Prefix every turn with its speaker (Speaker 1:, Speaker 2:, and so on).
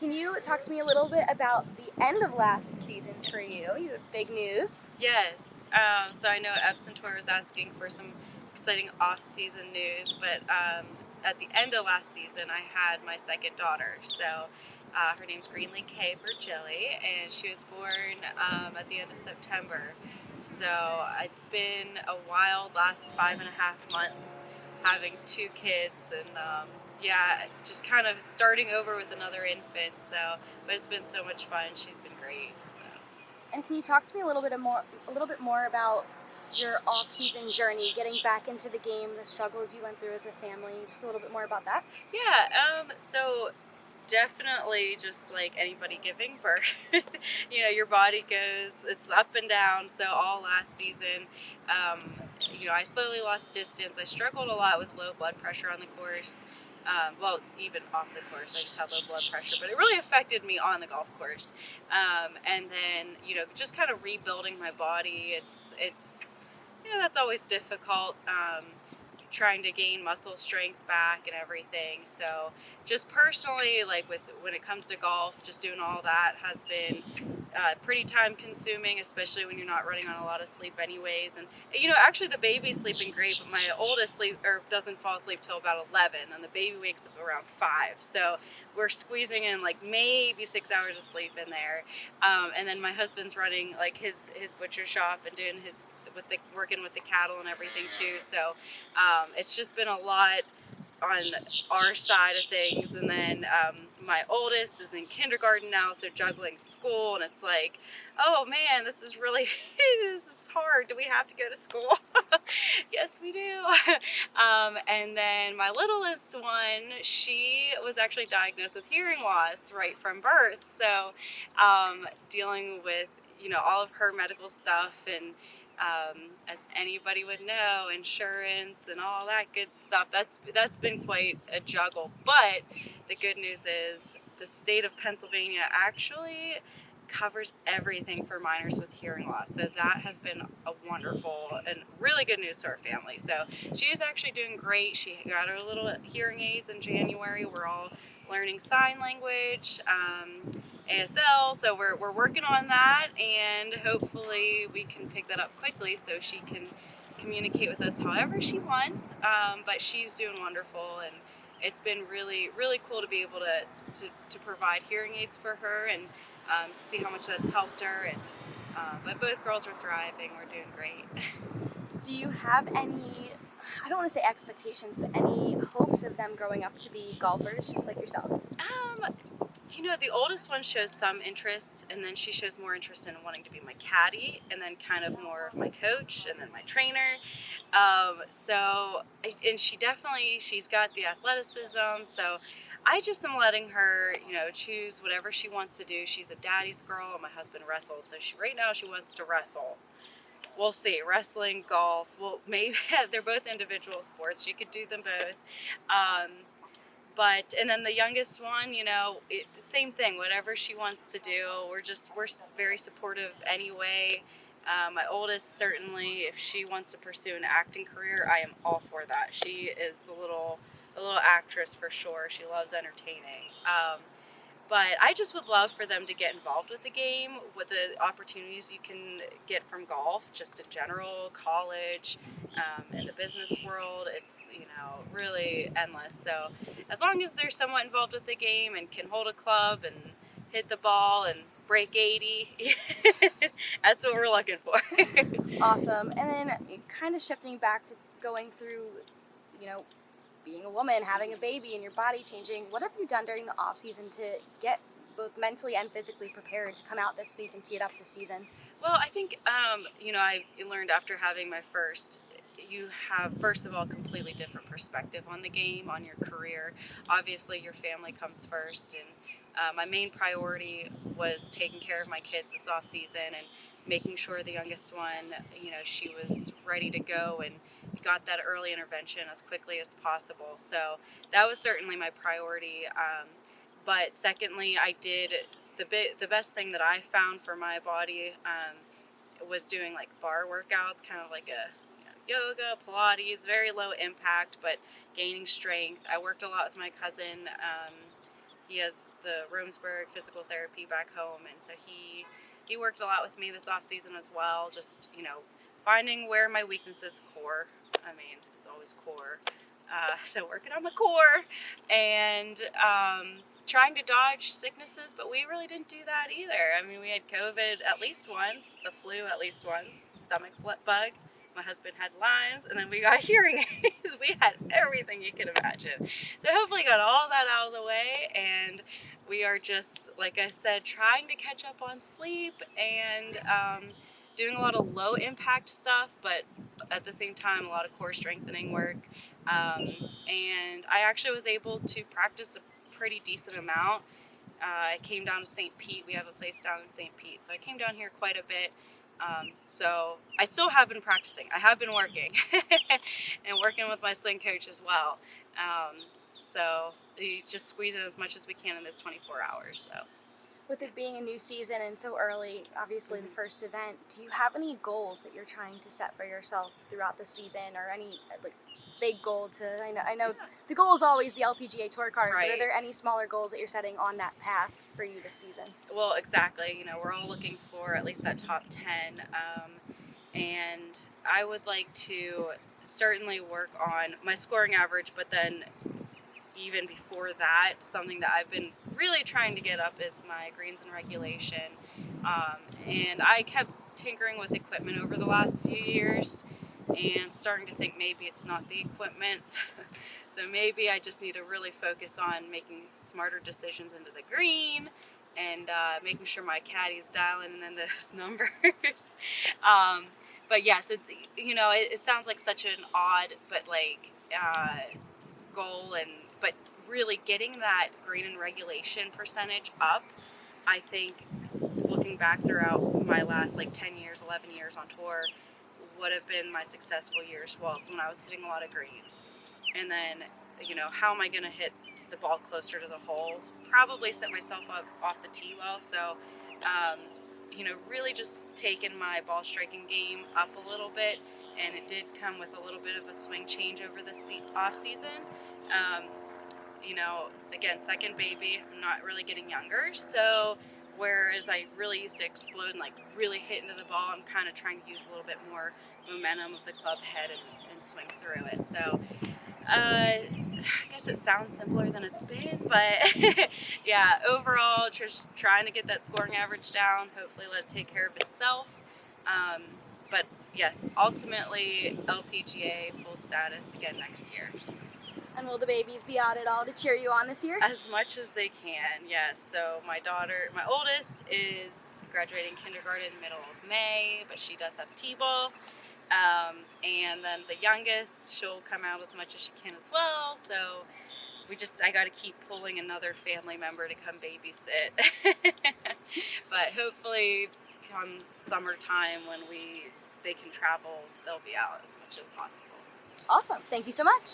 Speaker 1: Can you talk to me a little bit about the end of last season for you? You had big news.
Speaker 2: Yes. So I know epson-tour was asking for some exciting off-season news, but at the end of last season, I had my second daughter. So her name's Greenlee Kay for Jilly, and she was born at the end of September. So it's been a wild last 5.5 months having two kids, and yeah, just kind of starting over with another infant. So, but it's been so much fun. She's been great. So.
Speaker 1: And can you talk to me a little bit more about your off-season journey, getting back into the game, the struggles you went through as a family, just a little bit more about that?
Speaker 2: Yeah, so definitely just like anybody giving birth, your body goes, it's up and down. So all last season, I slowly lost distance. I struggled a lot with low blood pressure on the course. Well, even off the course, I just had low blood pressure, but it really affected me on the golf course. And then, just kind of rebuilding my body. That's always difficult. Trying to gain muscle strength back and everything. So just personally, like when it comes to golf, just doing all that has been pretty time consuming, especially when you're not running on a lot of sleep anyways. And actually the baby's sleeping great, but my oldest doesn't fall asleep till about 11, and the baby wakes up around 5. So we're squeezing in like maybe 6 hours of sleep in there. And then my husband's running like his butcher shop and doing working with the cattle and everything too. So it's just been a lot on our side of things. And then my oldest is in kindergarten now, so juggling school, and it's like, oh man, this is really this is hard. Do we have to go to school? Yes, we do. And then my littlest one, she was actually diagnosed with hearing loss right from birth. So dealing with all of her medical stuff, and as anybody would know, insurance and all that good stuff. That's been quite a juggle. But the good news is the state of Pennsylvania actually covers everything for minors with hearing loss. So that has been a wonderful and really good news to our family. So she is actually doing great. She got her little hearing aids in January. We're all learning sign language. ASL, so we're working on that, and hopefully we can pick that up quickly so she can communicate with us however she wants. But she's doing wonderful, and it's been really, really cool to be able to provide hearing aids for her, and to see how much that's helped her. And but both girls are thriving. We're doing great.
Speaker 1: Do you have any, I don't want to say expectations, but any hopes of them growing up to be golfers, just like yourself?
Speaker 2: The oldest one shows some interest, and then she shows more interest in wanting to be my caddy, and then kind of more of my coach, and then my trainer. And she's got the athleticism, so I just am letting her, choose whatever she wants to do. She's a daddy's girl, and my husband wrestled, so right now she wants to wrestle. We'll see. Wrestling, golf. Well, maybe they're both individual sports. She could do them both. And then the youngest one, the same thing. Whatever she wants to do, we're very supportive anyway. My oldest, certainly, if she wants to pursue an acting career, I am all for that. She is the little actress for sure. She loves entertaining. But I just would love for them to get involved with the game, with the opportunities you can get from golf, just in general, college, in the business world. It's, really endless. So as long as they're somewhat involved with the game and can hold a club and hit the ball and break 80, that's what we're looking for.
Speaker 1: Awesome. And then kind of shifting back to going through, being a woman, having a baby, and your body changing, what have you done during the off season to get both mentally and physically prepared to come out this week and tee it up this season?
Speaker 2: Well, I think, I learned after having my first, you have, first of all, a completely different perspective on the game, on your career. Obviously, your family comes first, and my main priority was taking care of my kids this off season and making sure the youngest one, she was ready to go, and got that early intervention as quickly as possible. So that was certainly my priority. But secondly, I did the best thing that I found for my body was doing like bar workouts, kind of like a yoga, Pilates, very low impact, but gaining strength. I worked a lot with my cousin. He has the Romesburg physical therapy back home, and so he worked a lot with me this off season as well. Just finding where my weaknesses core. I mean, it's always core. So working on my core and trying to dodge sicknesses, but we really didn't do that either. I mean, we had COVID at least once, the flu at least once, stomach bug. My husband had Lyme's, and then we got hearing aids. We had everything you could imagine. So hopefully got all that out of the way, and we are just, like I said, trying to catch up on sleep and doing a lot of low impact stuff, but at the same time, a lot of core strengthening work. And I actually was able to practice a pretty decent amount. I came down to St. Pete. We have a place down in St. Pete, so I came down here quite a bit. So I still have been practicing. I have been working and working with my swing coach as well. So we just squeeze in as much as we can in this 24 hours. So.
Speaker 1: With it being a new season and so early, obviously the first event, do you have any goals that you're trying to set for yourself throughout the season, or any big goal to? I know the goal is always the LPGA Tour card,
Speaker 2: right.
Speaker 1: But are there any smaller goals that you're setting on that path for you this season?
Speaker 2: Well, exactly. We're all looking for at least that top 10, and I would like to certainly work on my scoring average, but then even before that, something that I've been really trying to get up is my greens and regulation. And I kept tinkering with equipment over the last few years and starting to think maybe it's not the equipment. So maybe I just need to really focus on making smarter decisions into the green and making sure my caddy's dialing in those numbers. But yeah, so it sounds like such an odd but goal, but really getting that green and regulation percentage up, I think, looking back throughout my last 10 years, 11 years on tour, would have been my successful years. Well, it's when I was hitting a lot of greens. And then, how am I going to hit the ball closer to the hole? Probably set myself up off the tee well. So, really just taking my ball striking game up a little bit. And it did come with a little bit of a swing change over the off season. Again, second baby, I'm not really getting younger. So whereas I really used to explode and really hit into the ball, I'm kind of trying to use a little bit more momentum of the club head and swing through it. So I guess it sounds simpler than it's been, but yeah, overall, just trying to get that scoring average down, hopefully let it take care of itself. But yes, ultimately LPGA full status again next year.
Speaker 1: And will the babies be out at all to cheer you on this year?
Speaker 2: As much as they can, yes. So my oldest is graduating kindergarten middle of May, but she does have T-ball. And then the youngest, she'll come out as much as she can as well. So I got to keep pulling another family member to come babysit. But hopefully come summertime when they can travel, they'll be out as much as possible.
Speaker 1: Awesome. Thank you so much.